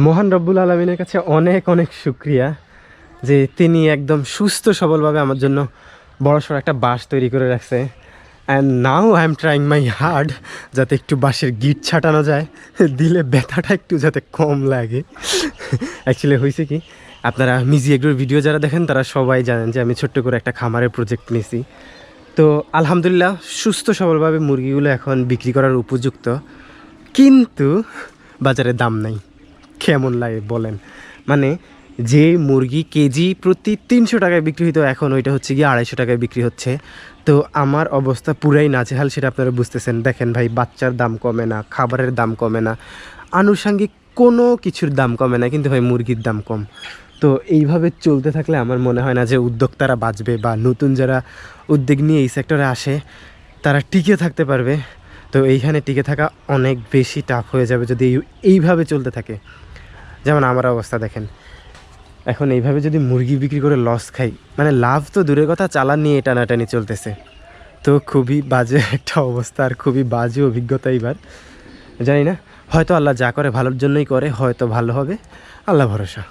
মহান রব্বুল আলমিনের কাছে অনেক অনেক শুক্রিয়া যে তিনি একদম সুস্থ সবলভাবে আমার জন্য বড়সড় একটা বাঁশ তৈরি করে রাখছে। And now I am trying my hard যাতে একটু বাঁশের গিট ছাটানো যায়, দিলে ব্যথাটা একটু যাতে কম লাগে। অ্যাকচুয়ালি হয়েছে কি, আপনারা মিজি এগ্রোর ভিডিও যারা দেখেন তারা সবাই জানেন যে আমি ছোট্ট করে একটা খামারের প্রজেক্ট নিয়েছি। তো আলহামদুলিল্লাহ সুস্থ সবলভাবে মুরগিগুলো এখন বিক্রি করার উপযুক্ত, কিন্তু বাজারে দাম নাই। কেমন লাগে বলেন? মানে যে মুরগি কেজি প্রতি 300 টাকায় বিক্রি হতো, এখন ওইটা হচ্ছে গিয়ে 250 টাকায় বিক্রি হচ্ছে। তো আমার অবস্থা পুরাই নাজেহাল, সেটা আপনারা বুঝতেছেন। দেখেন ভাই, বাচ্চার দাম কমে না, খাবারের দাম কমে না, আনুষঙ্গিক কোনো কিছুর দাম কমে না, কিন্তু ভাই মুরগির দাম কম। তো এইভাবে চলতে থাকলে আমার মনে হয় না যে উদ্যোক্তারা বাঁচবে, বা নতুন যারা উদ্যোগ নিয়ে এই সেক্টরে আসে তারা টিকে থাকতে পারবে। তো এইখানে টিকে থাকা অনেক বেশি টাফ হয়ে যাবে যদি এইভাবে চলতে থাকে। যেমন আমার অবস্থা দেখেন, এখন এইভাবে যদি মুরগি বিক্রি করে লস খাই, মানে লাভ তো দূরের কথা, চালান নিয়ে টানাটানি চলতেছে। তো খুবই বাজে একটা অবস্থা, আর খুবই বাজে অভিজ্ঞতা। এবার জানি না, হয়তো আল্লাহ যা করে ভালোর জন্যই করে, হয়তো ভালো হবে, আল্লাহ ভরসা।